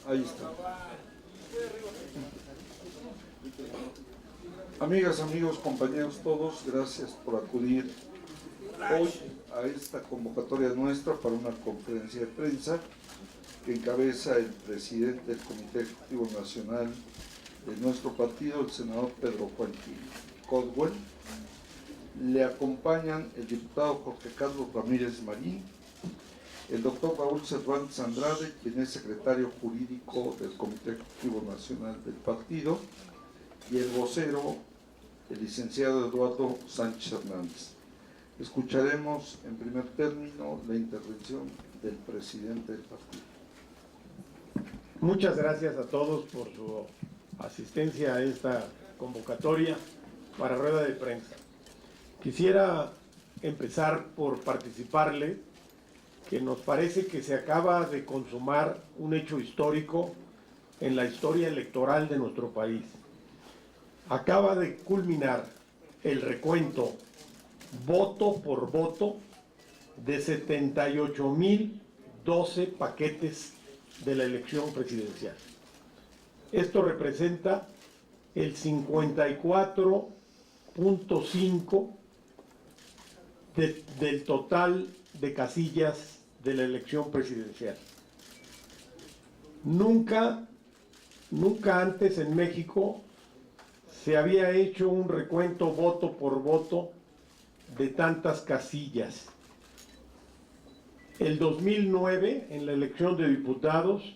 Ahí está. Amigas, amigos, compañeros todos, gracias por acudir hoy a esta convocatoria nuestra para una conferencia de prensa que encabeza el presidente del Comité Ejecutivo Nacional de nuestro partido, el senador Pedro Joaquín Caldwell. Le acompañan el diputado Jorge Carlos Ramírez Marín, el doctor Raúl Cervantes Andrade, quien es secretario jurídico del Comité Ejecutivo Nacional del partido, y el vocero, el licenciado Eduardo Sánchez Hernández. Escucharemos en primer término la intervención del presidente del partido. Muchas gracias a todos por su asistencia a esta convocatoria para rueda de prensa. Quisiera empezar por participarle que nos parece que se acaba de consumar un hecho histórico en la historia electoral de nuestro país. Acaba de culminar el recuento voto por voto de 78,012 paquetes de la elección presidencial. Esto representa el 54.5% del total de casillas de la elección presidencial. Nunca antes en México se había hecho un recuento voto por voto de tantas casillas. El 2009, en la elección de diputados,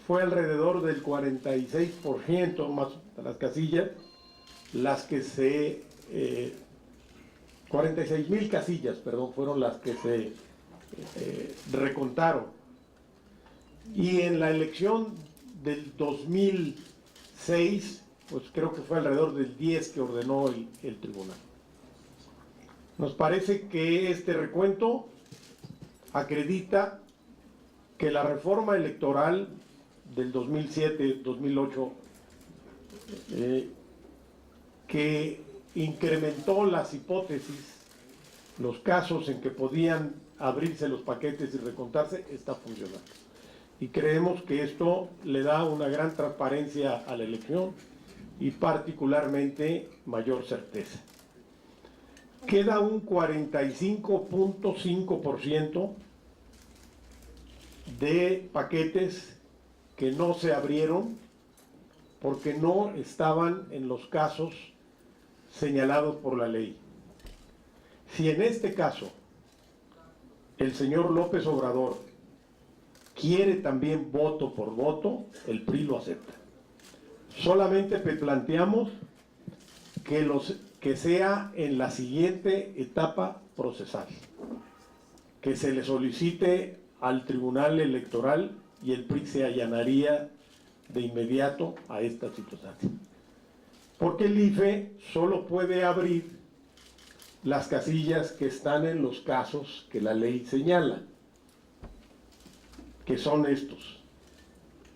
fue alrededor del 46% más de las casillas, las que 46,000 casillas, perdón, fueron las que se recontaron. Y en la elección del 2006, pues creo que fue alrededor del 10 que ordenó el tribunal. Nos parece que este recuento acredita que la reforma electoral del 2007-2008, que incrementó las hipótesis, los casos en que podían abrirse los paquetes y recontarse, está funcionando. Y creemos que esto le da una gran transparencia a la elección y particularmente mayor certeza. Queda un 45.5% de paquetes que no se abrieron porque no estaban en los casos señalados por la ley. Si en este caso el señor López Obrador quiere también voto por voto, el PRI lo acepta. Solamente planteamos que sea en la siguiente etapa procesal, que se le solicite al Tribunal Electoral y el PRI se allanaría de inmediato a esta situación. Porque el IFE solo puede abrir las casillas que están en los casos que la ley señala, que son estos.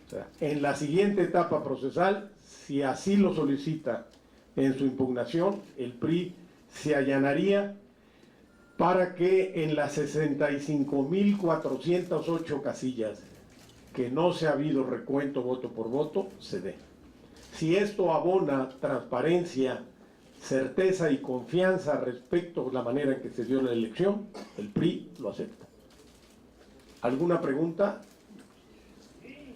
O sea, en la siguiente etapa procesal, si así lo solicita en su impugnación, el PRI se allanaría para que en las 65,408 casillas que no se ha habido recuento voto por voto, se dé. Si esto abona transparencia, certeza y confianza respecto a la manera en que se dio la elección, el PRI lo acepta. ¿Alguna pregunta? Sí,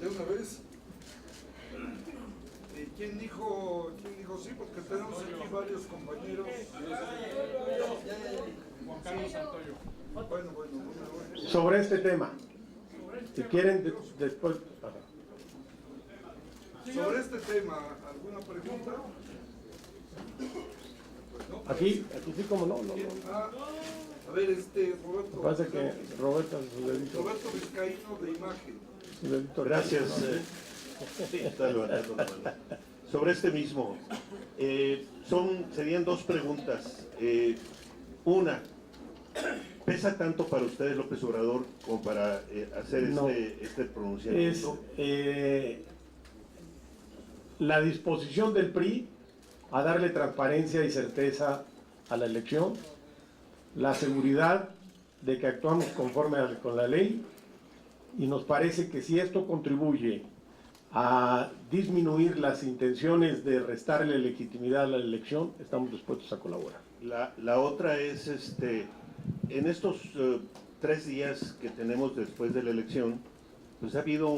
de una vez. ¿Quién dijo sí? Porque tenemos aquí varios compañeros. Juan Carlos Santoyo. Bueno. Sobre este tema. Si quieren, después. Sobre este tema, ¿alguna pregunta? No, Aquí sí, como no. A ver, Roberto. Pasa que Roberto Vizcaíno de Imagen. Gracias. Sí, está levantando la mano. Sobre este mismo, serían dos preguntas. Una, ¿pesa tanto para ustedes López Obrador como para hacer No. este pronunciamiento? Es la disposición del PRI a darle transparencia y certeza a la elección, la seguridad de que actuamos conforme con la ley y nos parece que si esto contribuye a disminuir las intenciones de restarle legitimidad a la elección, estamos dispuestos a colaborar. La otra es, en estos 3 días que tenemos después de la elección, pues ha habido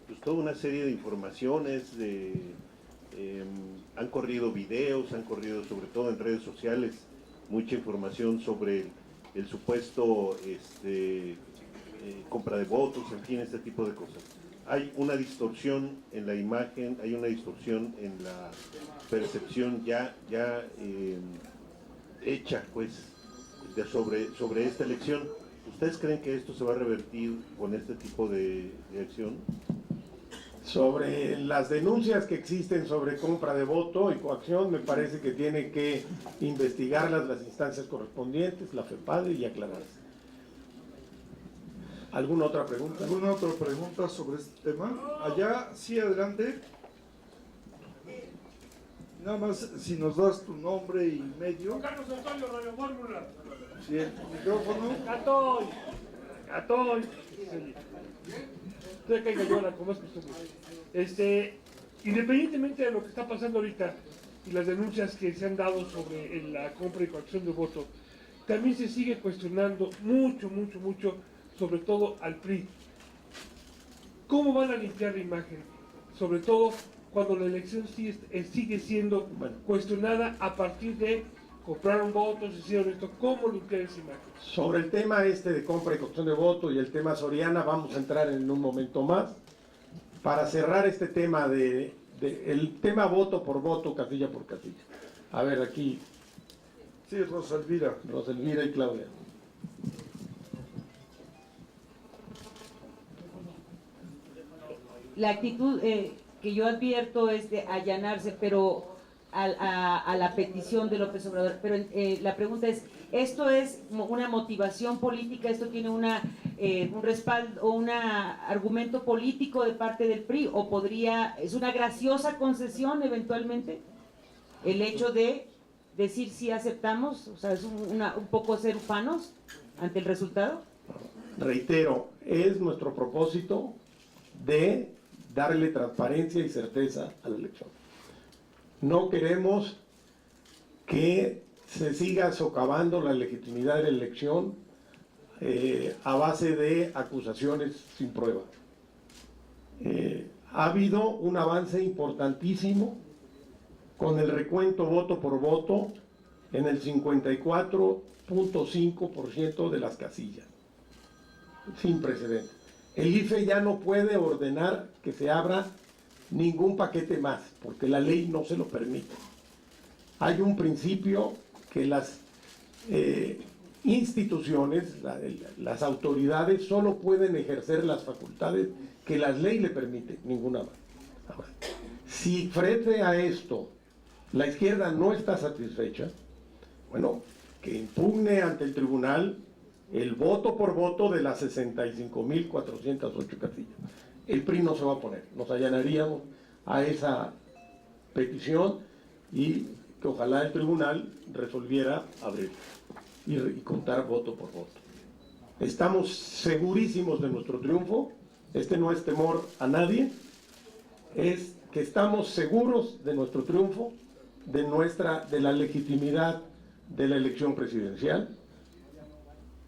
pues toda una serie de informaciones, han corrido videos, han corrido sobre todo en redes sociales, mucha información sobre el supuesto compra de votos, en fin, este tipo de cosas. Hay una distorsión en la imagen, hay una distorsión en la percepción ya hecha, pues, sobre esta elección. ¿Ustedes creen que esto se va a revertir con este tipo de acción? Sobre las denuncias que existen sobre compra de voto y coacción, me parece que tiene que investigarlas las instancias correspondientes, la FEPADE, y aclararse. ¿Alguna otra pregunta? ¿Alguna otra pregunta sobre este tema? Allá, sí, adelante. Nada más, si nos das tu nombre y medio. Carlos Antonio, Radio Fórmula. Sí, el micrófono. Atoy. Usted caiga llora, como es costumbre. Independientemente de lo que está pasando ahorita y las denuncias que se han dado sobre la compra y coacción de voto, también se sigue cuestionando mucho, sobre todo al PRI. ¿Cómo van a limpiar la imagen? Sobre todo cuando la elección sigue siendo cuestionada a partir de compraron votos, hicieron esto. ¿Cómo limpiar esa imagen? Sobre el tema de compra y coacción de voto y el tema Soriana, vamos a entrar en un momento más. Para cerrar este tema el tema voto por voto, casilla por casilla. A ver, aquí. Sí, Rosa Elvira. Rosa Elvira y Claudia. La actitud que yo advierto es de allanarse, pero a la petición de López Obrador. Pero la pregunta es, ¿esto es una motivación política? ¿Esto tiene un respaldo o un argumento político de parte del PRI? ¿O es una graciosa concesión eventualmente el hecho de decir si aceptamos? O sea, ¿es un poco ser ufanos ante el resultado? Reitero, es nuestro propósito de darle transparencia y certeza a la elección. No queremos que se siga socavando la legitimidad de la elección a base de acusaciones sin prueba. Ha habido un avance importantísimo con el recuento voto por voto en el 54.5% de las casillas, sin precedentes. El IFE ya no puede ordenar que se abra ningún paquete más, porque la ley no se lo permite. Hay un principio que las instituciones, las autoridades, solo pueden ejercer las facultades que la ley le permite, ninguna más. Ahora, si frente a esto la izquierda no está satisfecha, bueno, que impugne ante el tribunal el voto por voto de las 65.408 casillas. El PRI no se va a oponer, nos allanaríamos a esa petición y que ojalá el tribunal resolviera abrir y contar voto por voto. Estamos segurísimos de nuestro triunfo, no es temor a nadie, es que estamos seguros de nuestro triunfo, de la legitimidad de la elección presidencial,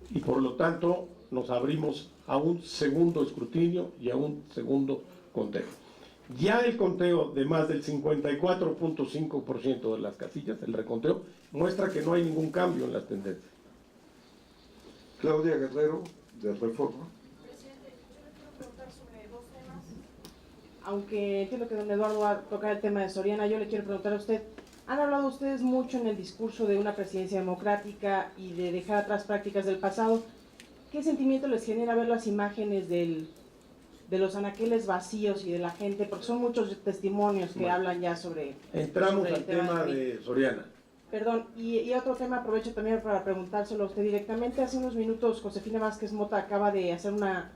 y por lo tanto nos abrimos a un segundo escrutinio y a un segundo conteo. Ya el conteo de más del 54.5% de las casillas, el reconteo, muestra que no hay ningún cambio en las tendencias. Claudia Guerrero, de Reforma. Presidente, yo le quiero preguntar sobre 2 temas. Aunque entiendo que don Eduardo va a tocar el tema de Soriana, yo le quiero preguntar a usted. Han hablado ustedes mucho en el discurso de una presidencia democrática y de dejar atrás prácticas del pasado. ¿Qué sentimiento les genera ver las imágenes de los anaqueles vacíos y de la gente? Porque son muchos testimonios que hablan ya sobre... Entramos sobre al tema de Soriana. Perdón, y otro tema, aprovecho también para preguntárselo a usted directamente. Hace unos minutos Josefina Vázquez Mota acaba de hacer una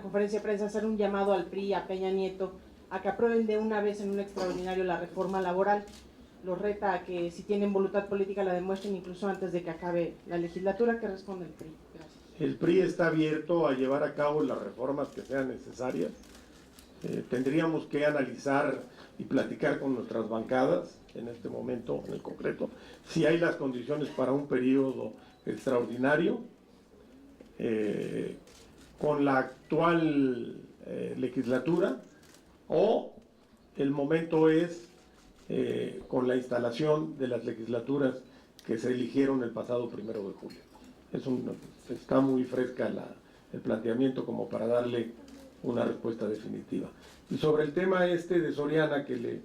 conferencia de prensa, hacer un llamado al PRI, a Peña Nieto, a que aprueben de una vez en un extraordinario la reforma laboral. los reta a que si tienen voluntad política la demuestren incluso antes de que acabe la legislatura. ¿Qué responde el PRI? Gracias. El PRI está abierto a llevar a cabo las reformas que sean necesarias. Tendríamos que analizar y platicar con nuestras bancadas en este momento, en el concreto, si hay las condiciones para un periodo extraordinario. Con la actual legislatura, o el momento es con la instalación de las legislaturas que se eligieron el pasado 1 de julio. Está muy fresca el planteamiento como para darle una respuesta definitiva. Y sobre el tema de Soriana que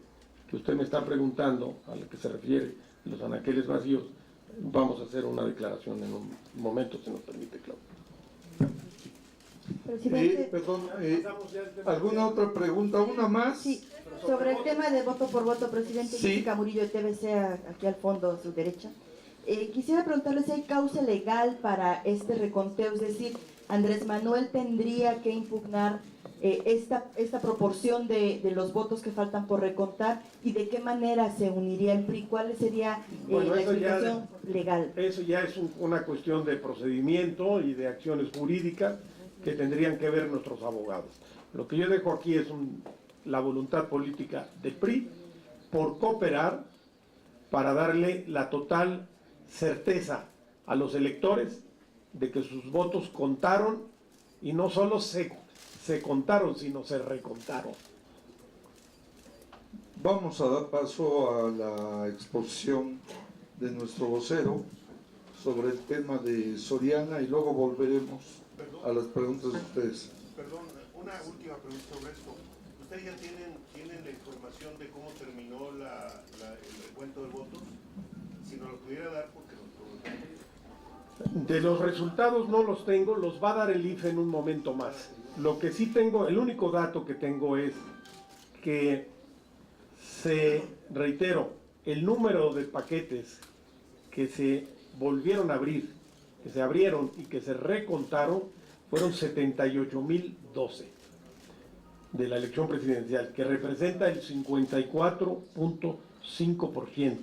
usted me está preguntando, al que se refiere, los anaqueles vacíos, vamos a hacer una declaración en un momento, si nos permite, Claudio. Presidente, Perdón, ¿alguna otra pregunta? ¿Una más? sí, sobre el tema de voto por voto, presidente, Sí. Jessica Murillo de TVC, aquí al fondo a su derecha. Quisiera preguntarle si hay causa legal para este reconteo, es decir, Andrés Manuel tendría que impugnar esta proporción de los votos que faltan por recontar, y de qué manera se uniría el PRI, cuál sería Bueno, la eso ya- explicación legal. Eso ya es una cuestión de procedimiento y de acciones jurídicas que tendrían que ver nuestros abogados. Lo que yo dejo aquí es la voluntad política del PRI por cooperar para darle la total certeza a los electores de que sus votos contaron, y no solo se contaron, sino se recontaron. Vamos a dar paso a la exposición de nuestro vocero sobre el tema de Soriana y luego volveremos a las preguntas de ustedes. Perdón, una última pregunta sobre esto. ¿Ustedes ya tienen la información de cómo terminó el recuento de votos? Si nos lo pudiera dar, porque nos De los resultados no los tengo, los va a dar el IFE en un momento más. Lo que sí tengo, el único dato que tengo es que reitero, el número de paquetes que se volvieron a abrir, que se abrieron y que se recontaron, fueron 78.012 de la elección presidencial, que representa el 54.5%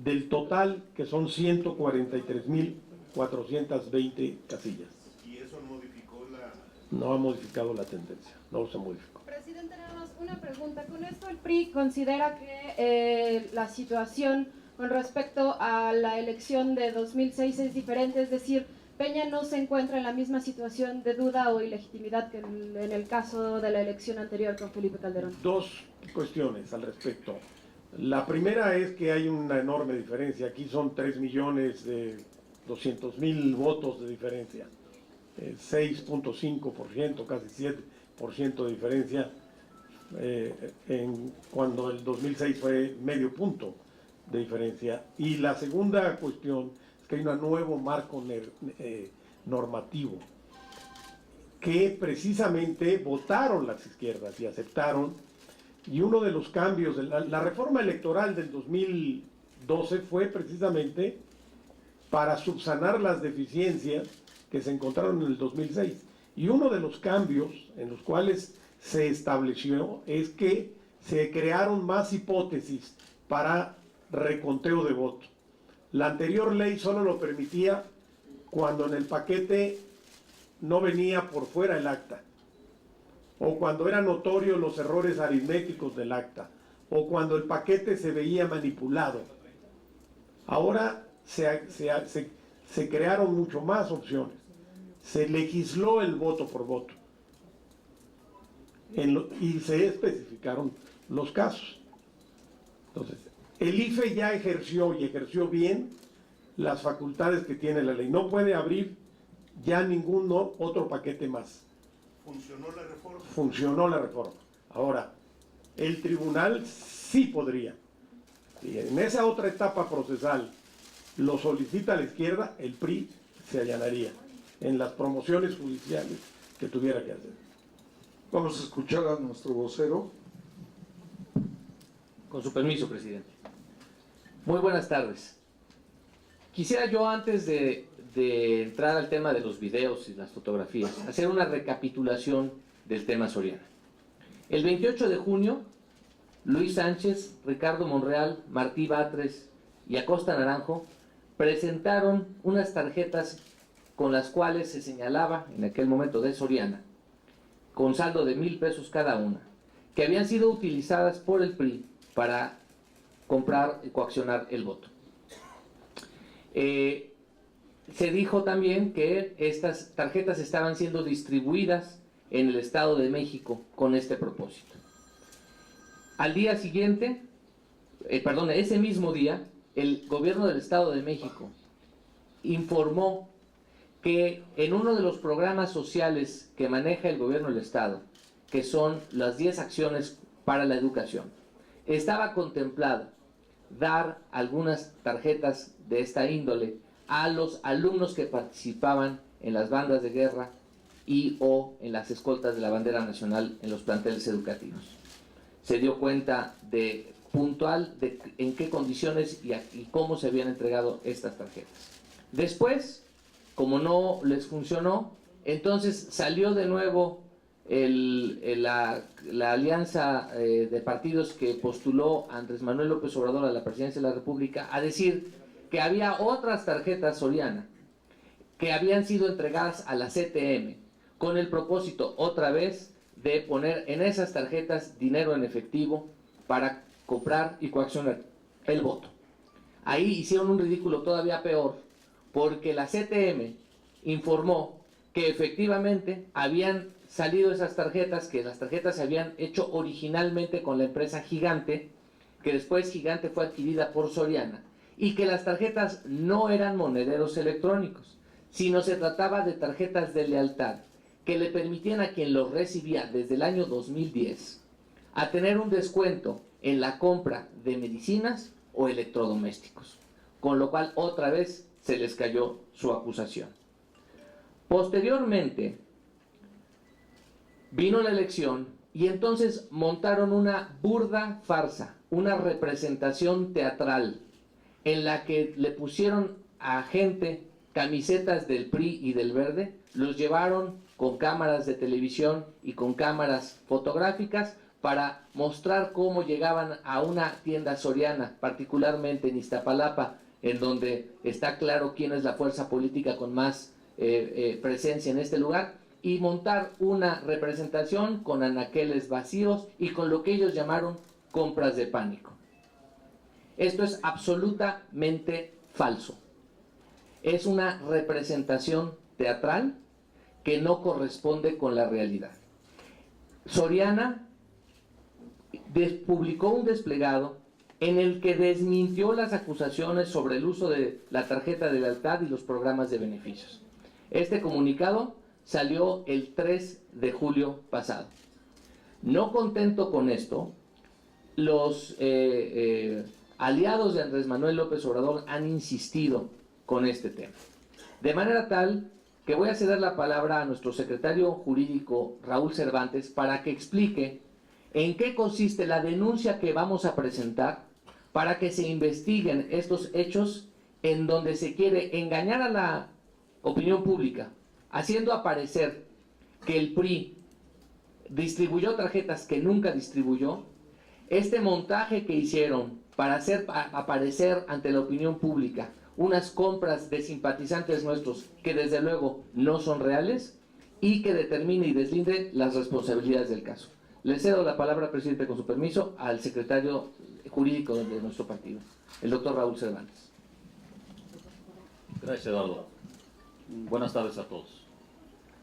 del total, que son 143.420 casillas. ¿Y eso no modificó No ha modificado la tendencia, no se modificó. Presidente, nada más una pregunta. Con esto el PRI considera que la situación con respecto a la elección de 2006 es diferente, es decir, Peña no se encuentra en la misma situación de duda o ilegitimidad que en el caso de la elección anterior con Felipe Calderón. Dos cuestiones al respecto. La primera es que hay una enorme diferencia. Aquí son 3.200.000 votos de diferencia. 6.5%, casi 7% de diferencia, cuando el 2006 fue medio punto de diferencia. Y la segunda cuestión es que hay un nuevo marco normativo que precisamente votaron las izquierdas y aceptaron, y uno de los cambios, la reforma electoral del 2012 fue precisamente para subsanar las deficiencias que se encontraron en el 2006. Y uno de los cambios en los cuales se estableció es que se crearon más hipótesis para reconteo de voto. La anterior ley solo lo permitía cuando en el paquete no venía por fuera el acta, o cuando eran notorios los errores aritméticos del acta, o cuando el paquete se veía manipulado. Ahora se crearon mucho más opciones. Se legisló el voto por voto y se especificaron los casos. Entonces, el IFE ya ejerció y ejerció bien las facultades que tiene la ley. No puede abrir ya ningún otro paquete más. ¿Funcionó la reforma? Funcionó la reforma. Ahora, el tribunal sí podría. Y en esa otra etapa procesal lo solicita la izquierda, el PRI se allanaría en las promociones judiciales que tuviera que hacer. Vamos a escuchar a nuestro vocero. Con su permiso, presidente. Muy buenas tardes. Quisiera yo, antes de entrar al tema de los videos y las fotografías, hacer una recapitulación del tema Soriana. El 28 de junio Luis Sánchez, Ricardo Monreal, Martí Batres y Acosta Naranjo presentaron unas tarjetas con las cuales se señalaba en aquel momento de Soriana, con saldo de 1,000 pesos cada una, que habían sido utilizadas por el PRI para comprar y coaccionar el voto. Se dijo también que estas tarjetas estaban siendo distribuidas en el Estado de México con este propósito. Al día siguiente, ese mismo día, el gobierno del Estado de México informó que en uno de los programas sociales que maneja el gobierno del Estado, que son las 10 acciones para la educación, estaba contemplado dar algunas tarjetas de esta índole a los alumnos que participaban en las bandas de guerra y o en las escoltas de la bandera nacional en los planteles educativos. Se dio cuenta de puntual de en qué condiciones y cómo se habían entregado estas tarjetas. Después, como no les funcionó, entonces salió de nuevo la alianza de partidos que postuló a Andrés Manuel López Obrador a la presidencia de la República a decir que había otras tarjetas Soriana que habían sido entregadas a la CTM con el propósito otra vez de poner en esas tarjetas dinero en efectivo para comprar y coaccionar el voto. Ahí hicieron un ridículo todavía peor, porque la CTM informó que efectivamente habían salido esas tarjetas, que las tarjetas se habían hecho originalmente con la empresa Gigante, que después Gigante fue adquirida por Soriana, y que las tarjetas no eran monederos electrónicos, sino se trataba de tarjetas de lealtad, que le permitían a quien los recibía desde el año 2010 a tener un descuento en la compra de medicinas o electrodomésticos, con lo cual otra vez se les cayó su acusación. Posteriormente vino la elección y entonces montaron una burda farsa, una representación teatral en la que le pusieron a gente camisetas del PRI y del Verde, los llevaron con cámaras de televisión y con cámaras fotográficas para mostrar cómo llegaban a una tienda Soriana, particularmente en Iztapalapa, en donde está claro quién es la fuerza política con más presencia en este lugar, y montar una representación con anaqueles vacíos y con lo que ellos llamaron compras de pánico. Esto es absolutamente falso. Es una representación teatral que no corresponde con la realidad. Soriana publicó un desplegado en el que desmintió las acusaciones sobre el uso de la tarjeta de lealtad y los programas de beneficios. Este comunicado salió el 3 de julio pasado. No contento con esto, los aliados de Andrés Manuel López Obrador han insistido con este tema. De manera tal que voy a ceder la palabra a nuestro secretario jurídico Raúl Cervantes para que explique en qué consiste la denuncia que vamos a presentar para que se investiguen estos hechos en donde se quiere engañar a la opinión pública, haciendo aparecer que el PRI distribuyó tarjetas que nunca distribuyó. Este montaje que hicieron para hacer aparecer ante la opinión pública unas compras de simpatizantes nuestros que desde luego no son reales, y que determine y deslinde las responsabilidades del caso. Le cedo la palabra, presidente, con su permiso, al secretario jurídico de nuestro partido, el doctor Raúl Cervantes. Gracias, Eduardo. Buenas tardes a todos.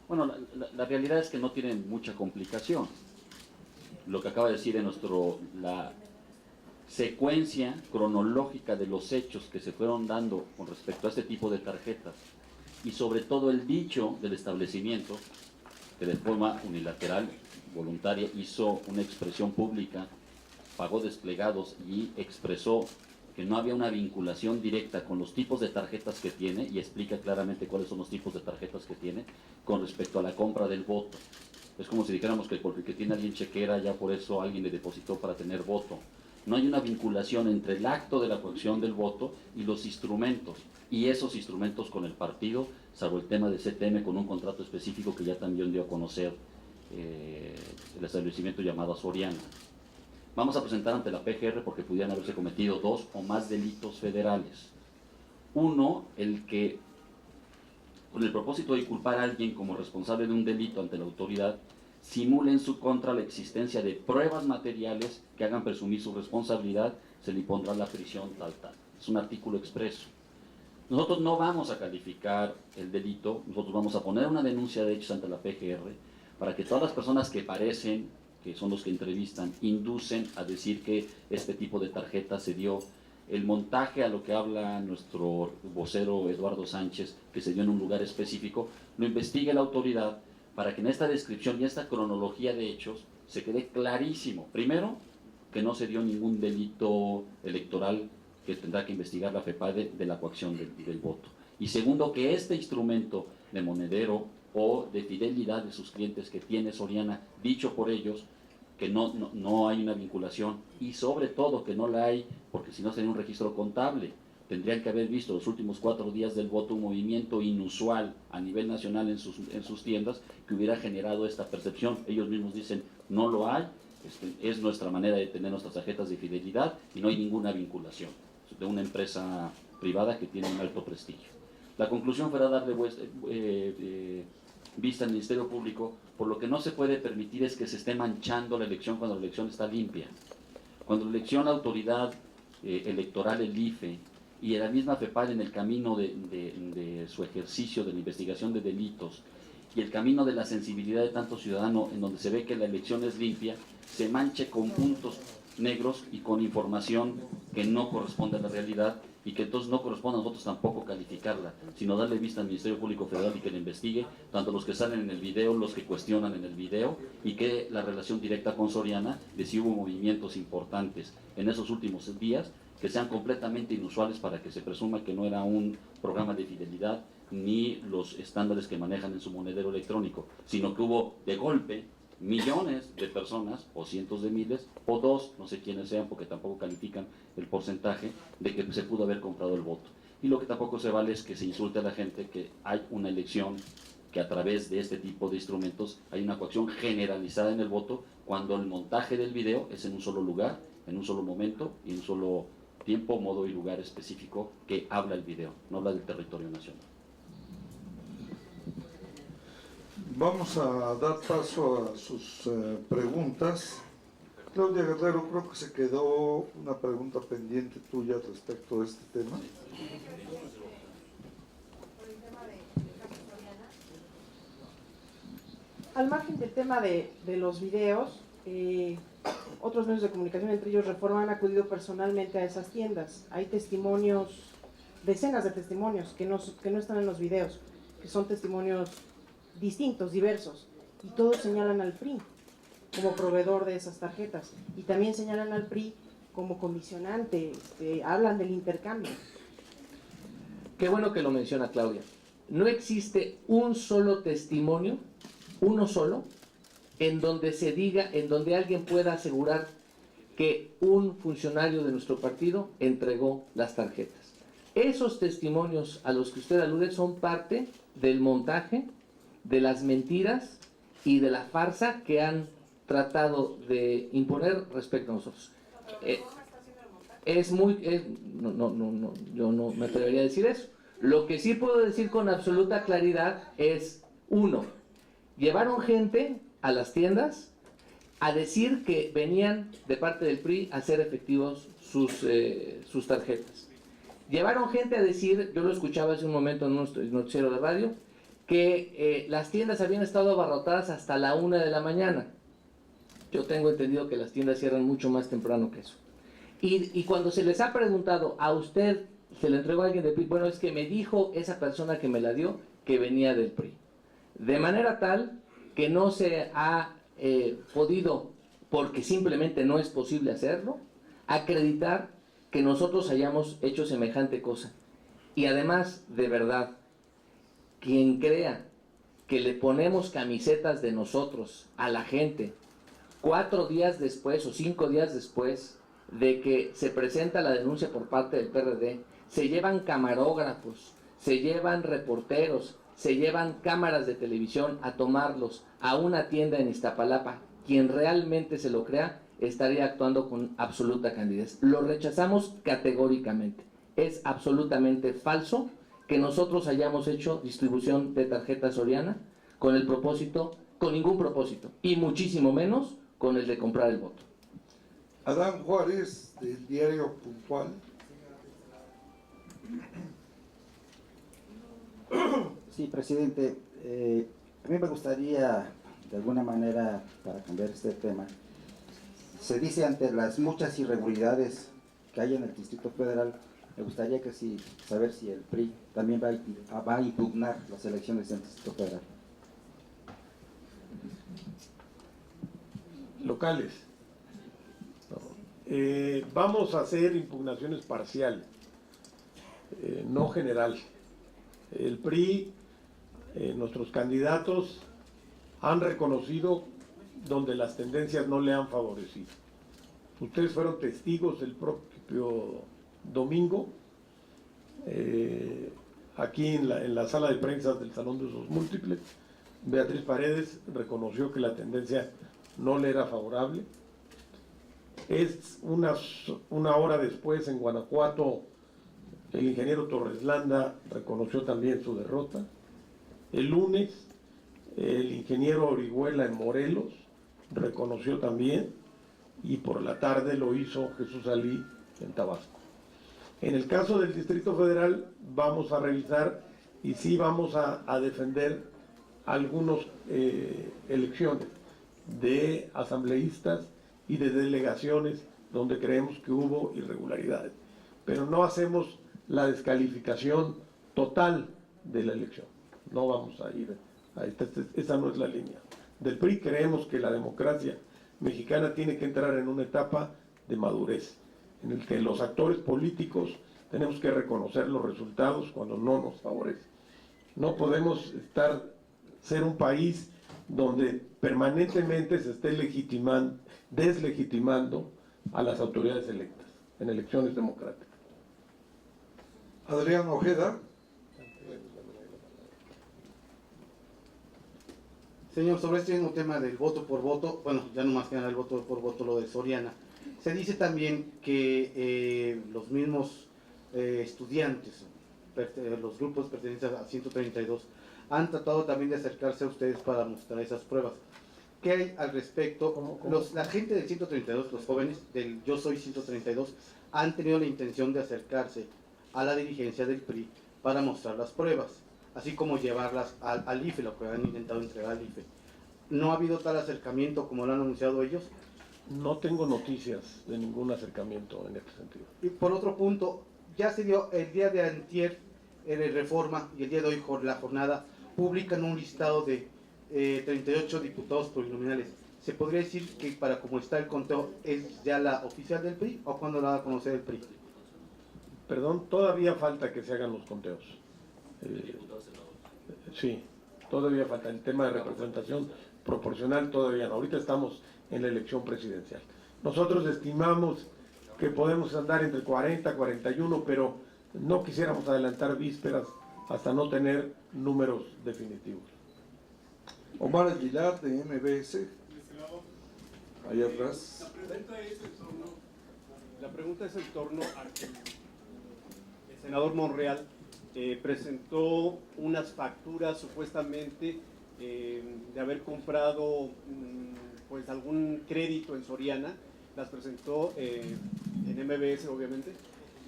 Bueno, la realidad es que no tienen mucha complicación. Lo que acaba de decir en la secuencia cronológica de los hechos que se fueron dando con respecto a este tipo de tarjetas, y sobre todo el dicho del establecimiento, que de forma unilateral, voluntaria, hizo una expresión pública, pagó desplegados y expresó que no había una vinculación directa con los tipos de tarjetas que tiene, y explica claramente cuáles son los tipos de tarjetas que tiene con respecto a la compra del voto. Es como si dijéramos que porque tiene alguien chequera, ya por eso alguien le depositó para tener voto. No hay una vinculación entre el acto de la coacción del voto y los instrumentos, y esos instrumentos con el partido, salvo el tema de CTM con un contrato específico que ya también dio a conocer el establecimiento llamado Soriana. Vamos a presentar ante la PGR porque pudieran haberse cometido 2 o más delitos federales. Uno, el que, con el propósito de inculpar a alguien como responsable de un delito ante la autoridad, simule en su contra la existencia de pruebas materiales que hagan presumir su responsabilidad, se le impondrá la prisión tal. Es un artículo expreso. Nosotros no vamos a calificar el delito, nosotros vamos a poner una denuncia de hechos ante la PGR para que todas las personas que parecen, que son los que entrevistan, inducen a decir que este tipo de tarjeta se dio. El montaje a lo que habla nuestro vocero Eduardo Sánchez, que se dio en un lugar específico, lo investigue la autoridad para que en esta descripción y esta cronología de hechos se quede clarísimo. Primero, que no se dio ningún delito electoral que tendrá que investigar la FEPADE de la coacción del voto. Y segundo, que este instrumento de monedero o de fidelidad de sus clientes que tiene Soriana, dicho por ellos, que no hay una vinculación, y sobre todo que no la hay, porque si no sería un registro contable. Tendrían que haber visto los últimos 4 días del voto un movimiento inusual a nivel nacional en sus tiendas que hubiera generado esta percepción. Ellos mismos dicen, no lo hay, es nuestra manera de tener nuestras tarjetas de fidelidad y no hay ninguna vinculación de una empresa privada que tiene un alto prestigio. La conclusión fuera darle vista al Ministerio Público, por lo que no se puede permitir es que se esté manchando la elección cuando la elección está limpia. Cuando la elección, la autoridad electoral, el IFE, y la misma FEPAD en el camino de su ejercicio de la investigación de delitos y el camino de la sensibilidad de tanto ciudadano en donde se ve que la elección es limpia, se manche con puntos negros y con información que no corresponde a la realidad y que entonces no corresponde a nosotros tampoco calificarla, sino darle vista al Ministerio Público Federal y que la investigue, tanto los que salen en el video, los que cuestionan en el video, y que la relación directa con Soriana, de si hubo movimientos importantes en esos últimos días, que sean completamente inusuales para que se presuma que no era un programa de fidelidad ni los estándares que manejan en su monedero electrónico, sino que hubo de golpe millones de personas, o cientos de miles, o 2, no sé quiénes sean, porque tampoco califican el porcentaje de que se pudo haber comprado el voto. Y lo que tampoco se vale es que se insulte a la gente que hay una elección, que a través de este tipo de instrumentos hay una coacción generalizada en el voto, cuando el montaje del video es en un solo lugar, en un solo momento, y en un solo tiempo, modo y lugar específico que habla el video, no habla del territorio nacional. Vamos a dar paso a sus preguntas. Claudia Guerrero, creo que se quedó una pregunta pendiente tuya respecto a este tema. Al margen del tema de los videos, otros medios de comunicación, entre ellos Reforma, han acudido personalmente a esas tiendas. Hay testimonios, decenas de testimonios que no están en los videos, que son testimonios distintos, diversos, y todos señalan al PRI como proveedor de esas tarjetas, y también señalan al PRI como condicionante, hablan del intercambio. Qué bueno que lo menciona Claudia. No existe un solo testimonio, uno solo, en donde se diga, en donde alguien pueda asegurar que un funcionario de nuestro partido entregó las tarjetas. Esos testimonios a los que usted alude son parte del montaje, de las mentiras y de la farsa que han tratado de imponer respecto a nosotros. Yo no me atrevería a decir eso. Lo que sí puedo decir con absoluta claridad es, 1, llevaron gente a las tiendas a decir que venían de parte del PRI a hacer efectivos sus tarjetas. Llevaron gente a decir, yo lo escuchaba hace un momento en un noticiero de radio, que las tiendas habían estado abarrotadas hasta la 1 de la mañana. Yo tengo entendido que las tiendas cierran mucho más temprano que eso. Y cuando se les ha preguntado, ¿a usted se le entregó a alguien del PRI? Bueno, es que me dijo esa persona que me la dio que venía del PRI. De manera tal que no se ha podido, porque simplemente no es posible hacerlo, acreditar que nosotros hayamos hecho semejante cosa. Y además, de verdad, quien crea que le ponemos camisetas de nosotros a la gente 4 días después o 5 días después de que se presenta la denuncia por parte del PRD, se llevan camarógrafos, se llevan reporteros, se llevan cámaras de televisión a tomarlos a una tienda en Iztapalapa, quien realmente se lo crea, estaría actuando con absoluta candidez. Lo rechazamos categóricamente. Es absolutamente falso que nosotros hayamos hecho distribución de tarjeta Soriana con el propósito, con ningún propósito, y muchísimo menos con el de comprar el voto. Adán Juárez, del diario Puntual. Sí, presidente, a mí me gustaría, de alguna manera, para cambiar este tema, se dice ante las muchas irregularidades que hay en el Distrito Federal, me gustaría que saber si el PRI también va a impugnar las elecciones del Distrito Federal. Locales. Vamos a hacer impugnaciones parciales, no general. El PRI, nuestros candidatos han reconocido donde las tendencias no le han favorecido. Ustedes fueron testigos el propio domingo, aquí en la sala de prensa del Salón de Usos Múltiples. Beatriz Paredes reconoció que la tendencia no le era favorable. Es una hora después en Guanajuato, el ingeniero Torres Landa reconoció también su derrota. El lunes, el ingeniero Orihuela en Morelos reconoció también, y por la tarde lo hizo Jesús Alí en Tabasco. En el caso del Distrito Federal vamos a revisar y sí vamos a defender algunas elecciones de asambleístas y de delegaciones donde creemos que hubo irregularidades, pero no hacemos la descalificación total de la elección. No vamos a ir a esa no es la línea. Del PRI creemos que la democracia mexicana tiene que entrar en una etapa de madurez, en el que los actores políticos tenemos que reconocer los resultados cuando no nos favorece. No podemos ser un país donde permanentemente se esté deslegitimando a las autoridades electas en elecciones democráticas. Adrián Ojeda. Señor, sobre este mismo tema del voto por voto, bueno, ya no más que nada el voto por voto, lo de Soriana, se dice también que los mismos estudiantes, los grupos pertenecientes a 132, han tratado también de acercarse a ustedes para mostrar esas pruebas. ¿Qué hay al respecto? La gente del 132, los jóvenes del Yo Soy 132, han tenido la intención de acercarse a la dirigencia del PRI para mostrar las pruebas, así como llevarlas al IFE, lo que han intentado entregar al IFE. ¿No ha habido tal acercamiento como lo han anunciado ellos? No tengo noticias de ningún acercamiento en este sentido. Y por otro punto, ya se dio el día de antier, en Reforma, y el día de hoy, la jornada, publican un listado de 38 diputados plurinominales. ¿Se podría decir que para como está el conteo es ya la oficial del PRI o cuándo la va a conocer el PRI? Perdón, todavía falta que se hagan los conteos. Sí, todavía falta el tema de representación proporcional, todavía no. Ahorita estamos en la elección presidencial. Nosotros estimamos que podemos andar entre 40 y 41, pero no quisiéramos adelantar vísperas hasta no tener números definitivos. Omar Aguilar, de MBS. Allá atrás. La pregunta es en torno a que el senador Monreal presentó unas facturas supuestamente de haber comprado pues algún crédito en Soriana, las presentó en MBS obviamente,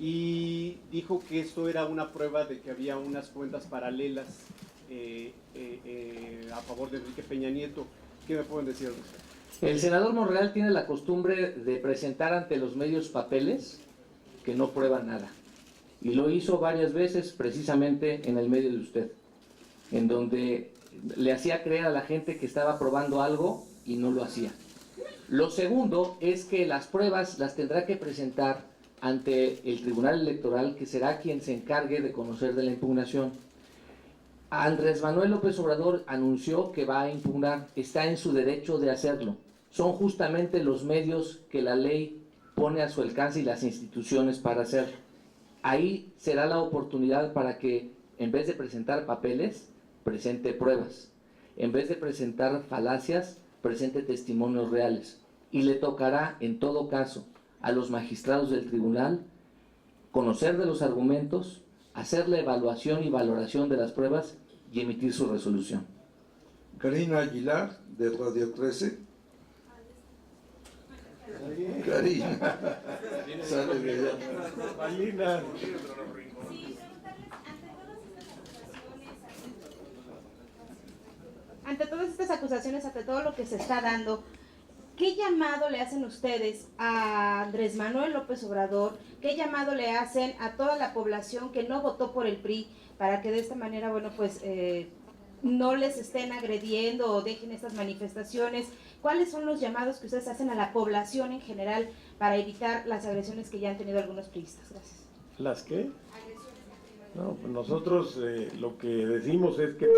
y dijo que esto era una prueba de que había unas cuentas paralelas a favor de Enrique Peña Nieto. ¿Qué me pueden decir al respecto? El senador Monreal tiene la costumbre de presentar ante los medios papeles que no prueban nada. Y lo hizo varias veces precisamente en el medio de usted, en donde le hacía creer a la gente que estaba probando algo y no lo hacía. Lo segundo es que las pruebas las tendrá que presentar ante el Tribunal Electoral, que será quien se encargue de conocer de la impugnación. Andrés Manuel López Obrador anunció que va a impugnar, está en su derecho de hacerlo. Son justamente los medios que la ley pone a su alcance y las instituciones para hacerlo. Ahí será la oportunidad para que, en vez de presentar papeles, presente pruebas. En vez de presentar falacias, presente testimonios reales. y le tocará, en todo caso, a los magistrados del tribunal conocer de los argumentos, hacer la evaluación y valoración de las pruebas y emitir su resolución. Karina Aguilar, de Radio 13. Karina. Sale de allá. Karina. Ante todas estas acusaciones, ante todo lo que se está dando, ¿qué llamado le hacen ustedes a Andrés Manuel López Obrador? ¿Qué llamado le hacen a toda la población que no votó por el PRI para que de esta manera, bueno, pues no les estén agrediendo o dejen estas manifestaciones? ¿Cuáles son los llamados que ustedes hacen a la población en general para evitar las agresiones que ya han tenido algunos priistas? Gracias. ¿Las qué? No, pues nosotros lo que decimos es que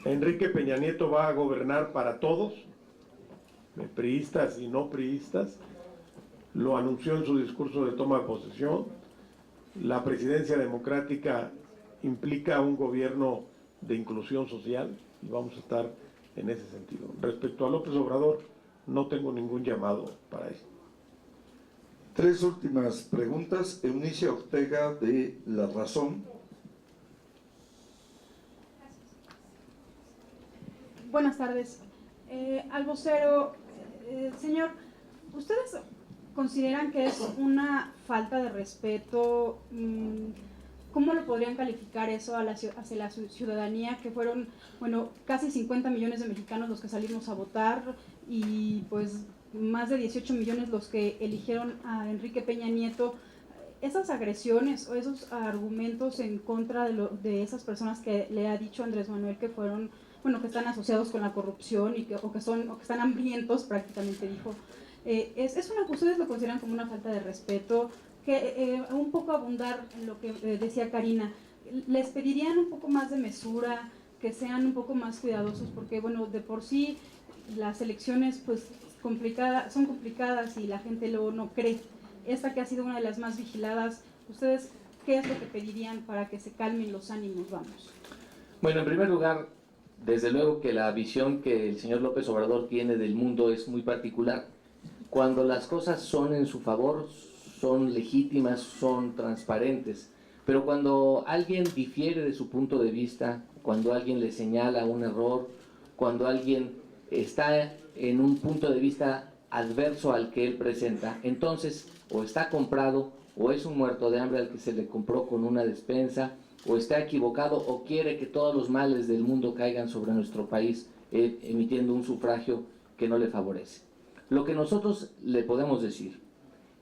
Enrique Peña Nieto va a gobernar para todos, priistas y no priistas. Lo anunció en su discurso de toma de posesión. La presidencia democrática implica un gobierno de inclusión social y vamos a estar en ese sentido. Respecto a López Obrador, no tengo ningún llamado para eso. 3 últimas preguntas. Eunice Ortega, de La Razón. Buenas tardes. Al vocero, señor, ¿ustedes consideran que es una falta de respeto? ¿Cómo lo podrían calificar eso hacia la ciudadanía, que fueron, bueno, casi 50 millones de mexicanos los que salimos a votar y pues más de 18 millones los que eligieron a Enrique Peña Nieto? Esas agresiones o esos argumentos en contra de esas personas que le ha dicho Andrés Manuel que fueron, bueno, que están asociados con la corrupción y o que están hambrientos, prácticamente dijo, ¿ustedes lo consideran como una falta de respeto? Que un poco abundar en lo que decía Karina, les pedirían un poco más de mesura, que sean un poco más cuidadosos, porque bueno, de por sí las elecciones pues son complicadas y la gente luego no cree. Esta que ha sido una de las más vigiladas, ¿ustedes qué es lo que pedirían para que se calmen los ánimos? Vamos. Bueno, en primer lugar, desde luego que la visión que el señor López Obrador tiene del mundo es muy particular. Cuando las cosas son en su favor, son legítimas, son transparentes, pero cuando alguien difiere de su punto de vista, cuando alguien le señala un error, cuando alguien está en un punto de vista adverso al que él presenta, entonces o está comprado o es un muerto de hambre al que se le compró con una despensa, o está equivocado o quiere que todos los males del mundo caigan sobre nuestro país emitiendo un sufragio que no le favorece. Lo que nosotros le podemos decir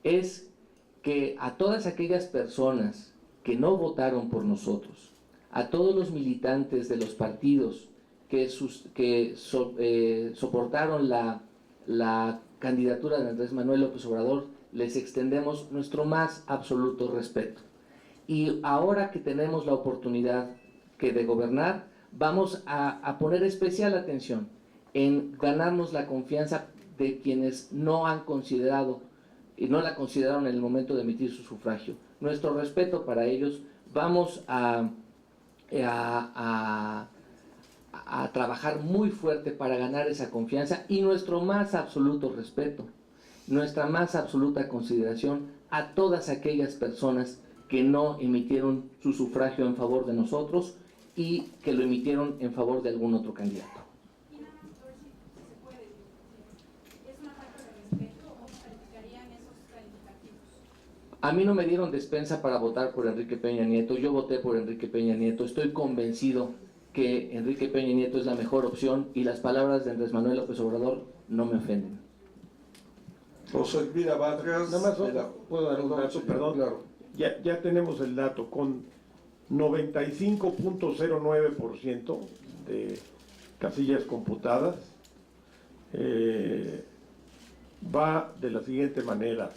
es que a todas aquellas personas que no votaron por nosotros, a todos los militantes de los partidos que soportaron la candidatura de Andrés Manuel López Obrador, les extendemos nuestro más absoluto respeto. Y ahora que tenemos la oportunidad de gobernar, vamos a poner especial atención en ganarnos la confianza de quienes no han considerado y no la consideraron en el momento de emitir su sufragio. Nuestro respeto para ellos, vamos a trabajar muy fuerte para ganar esa confianza y nuestro más absoluto respeto, nuestra más absoluta consideración a todas aquellas personas que no emitieron su sufragio en favor de nosotros y que lo emitieron en favor de algún otro candidato. A mí no me dieron despensa para votar por Enrique Peña Nieto, yo voté por Enrique Peña Nieto, estoy convencido que Enrique Peña Nieto es la mejor opción y las palabras de Andrés Manuel López Obrador no me ofenden. José Elvira Vargas. Nada más puedo dar un dato, perdón. Claro. Ya tenemos el dato, con 95.09% de casillas computadas, va de la siguiente manera.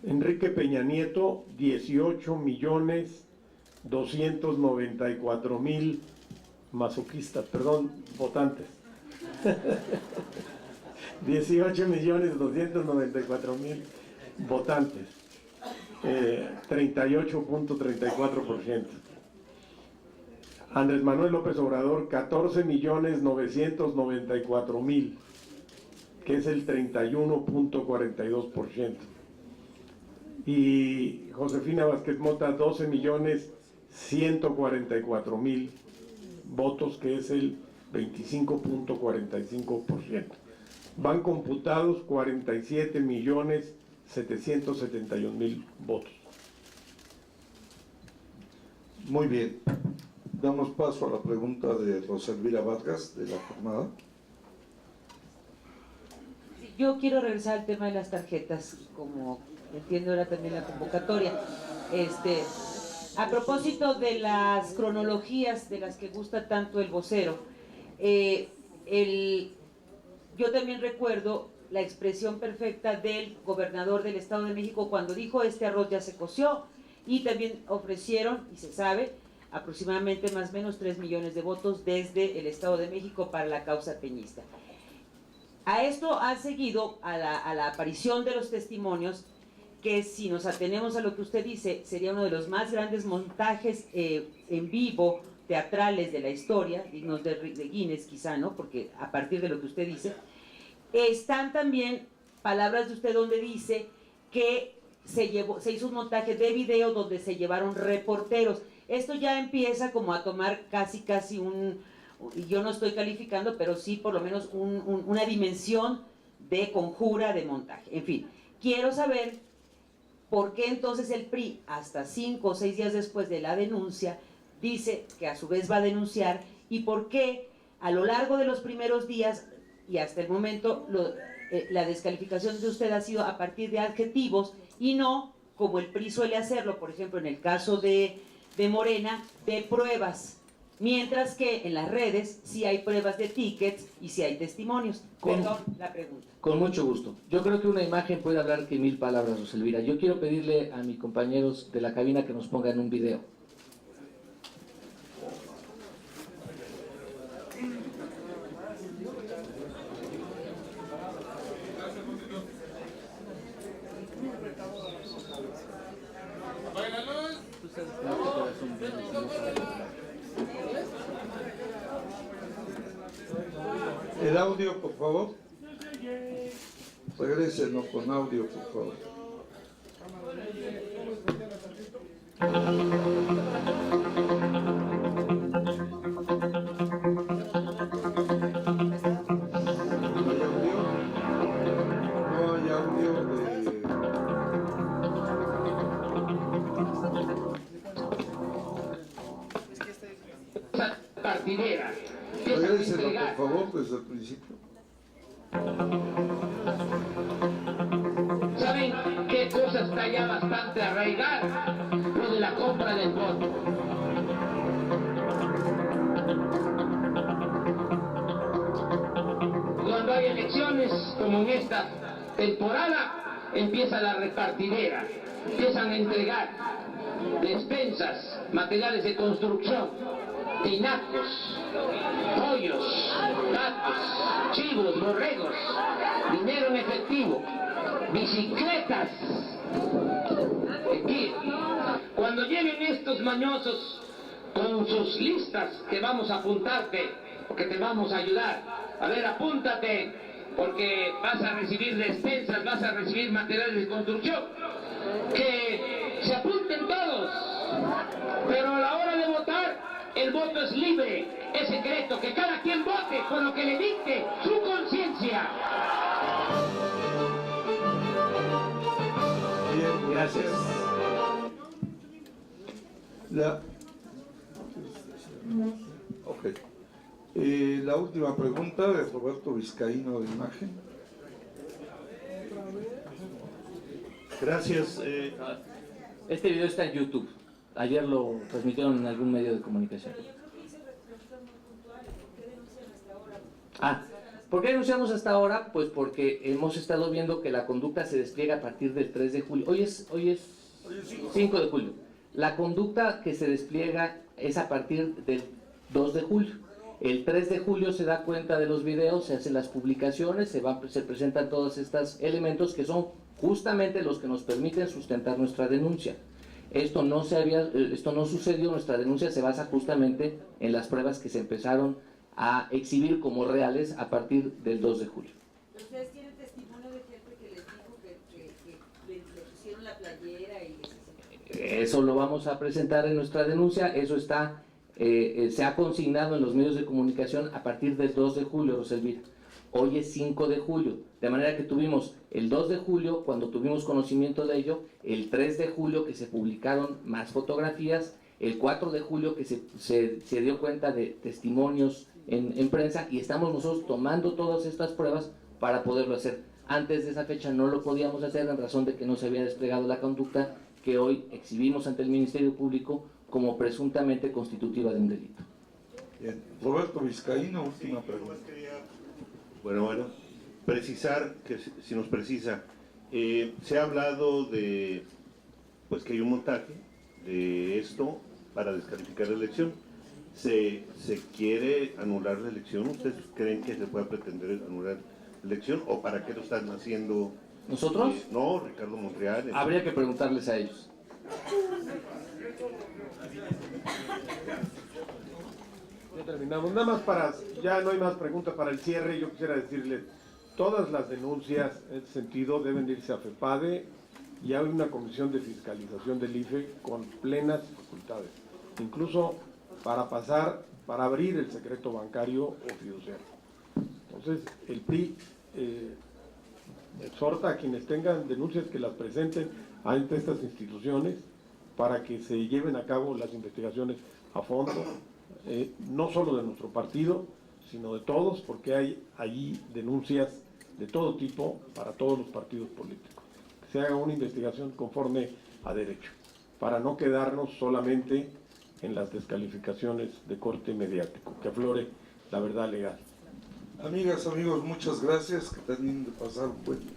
Enrique Peña Nieto, 18.294.000 votantes. 18.294.000 votantes. 38.34%. Andrés Manuel López Obrador 14.994.000, que es el 31.42%. Y Josefina Vázquez Mota 12.144.000 votos, que es el 25.45%. Van computados 47.771.000 votos. Muy bien. Damos paso a la pregunta de Rosa Elvira Vargas, de La Jornada. Yo quiero regresar al tema de las tarjetas, como entiendo era también la convocatoria. A propósito de las cronologías de las que gusta tanto el vocero, yo también recuerdo la expresión perfecta del gobernador del Estado de México cuando dijo: este arroz ya se coció, y también ofrecieron, y se sabe, aproximadamente más o menos 3 millones de votos desde el Estado de México para la causa peñista. A esto ha seguido, a la aparición de los testimonios, que si nos atenemos a lo que usted dice, sería uno de los más grandes montajes en vivo, teatrales de la historia, dignos de Guinness quizá, ¿no? Porque a partir de lo que usted dice, están también palabras de usted donde dice que se hizo un montaje de video donde se llevaron reporteros. Esto ya empieza como a tomar casi yo no estoy calificando, pero sí por lo menos una dimensión de conjura de montaje. En fin, quiero saber por qué entonces el PRI, hasta 5 o 6 días después de la denuncia, dice que a su vez va a denunciar, y por qué a lo largo de los primeros días y hasta el momento la descalificación de usted ha sido a partir de adjetivos y no, como el PRI suele hacerlo, por ejemplo en el caso de Morena, de pruebas, mientras que en las redes sí hay pruebas de tickets y sí hay testimonios. Perdón la pregunta. Con mucho gusto. Yo creo que una imagen puede hablar que 1000 palabras, Rosa Elvira. Yo quiero pedirle a mis compañeros de la cabina que nos pongan un video. El audio, por favor. Regrésenos con audio, por favor. No hay audio Partidera. Regrésenos, por favor, desde el principio. ¿Saben qué cosa está ya bastante arraigada? Lo de la compra del voto. Cuando hay elecciones, como en esta temporada, empieza la repartidera. Empiezan a entregar despensas, materiales de construcción, tinacos, pollos, gatos, chivos, borregos, dinero en efectivo, bicicletas. Aquí, cuando lleguen estos mañosos con sus listas, que vamos a apuntarte, porque te vamos a ayudar. A ver, apúntate, porque vas a recibir despensas, vas a recibir materiales de construcción. Que se apunten todos, pero a la hora de votar, el voto es libre, es secreto, que cada quien vote con lo que le dicte su conciencia. Bien, gracias. La última pregunta de Roberto Vizcaíno de Imagen. Gracias. Este video está en YouTube. Ayer lo transmitieron en algún medio de comunicación. ¿Por qué denunciamos hasta ahora? Pues porque hemos estado viendo que la conducta se despliega a partir del 3 de julio. Hoy es 5 de julio. La conducta que se despliega es a partir del 2 de julio. El 3 de julio se da cuenta de los videos, se hacen las publicaciones, se presentan todos estos elementos que son justamente los que nos permiten sustentar nuestra denuncia. Esto no sucedió, nuestra denuncia se basa justamente en las pruebas que se empezaron a exhibir como reales a partir del 2 de julio. ¿Ustedes tienen testimonio de gente que les dijo que le pusieron la playera y les... Eso lo vamos a presentar en nuestra denuncia, eso está, se ha consignado en los medios de comunicación a partir del 2 de julio, Roselvira. Hoy es 5 de julio, de manera que tuvimos el 2 de julio cuando tuvimos conocimiento de ello, el 3 de julio que se publicaron más fotografías, el 4 de julio que se dio cuenta de testimonios en prensa, y estamos nosotros tomando todas estas pruebas para poderlo hacer. Antes de esa fecha no lo podíamos hacer en razón de que no se había desplegado la conducta que hoy exhibimos ante el Ministerio Público como presuntamente constitutiva de un delito. Bien. Roberto Vizcaíno, última pregunta. Bueno, precisar, que si nos precisa, se ha hablado de pues que hay un montaje de esto para descalificar la elección. ¿Se quiere anular la elección? ¿Ustedes creen que se pueda pretender anular la elección? ¿O para qué lo están haciendo? ¿Nosotros? No, Ricardo Monreal. Habría que preguntarles a ellos. Ya terminamos. Nada más ya no hay más preguntas para el cierre. Yo quisiera decirles, todas las denuncias en ese sentido deben irse a FEPADE y hay una comisión de fiscalización del IFE con plenas facultades, incluso para abrir el secreto bancario o fiduciario. Entonces, el PRI exhorta a quienes tengan denuncias que las presenten ante estas instituciones para que se lleven a cabo las investigaciones a fondo, no solo de nuestro partido, sino de todos, porque hay allí denuncias de todo tipo para todos los partidos políticos. Que se haga una investigación conforme a derecho, para no quedarnos solamente en las descalificaciones de corte mediático, que aflore la verdad legal. Amigas, amigos, muchas gracias, que terminen de pasar un buen día.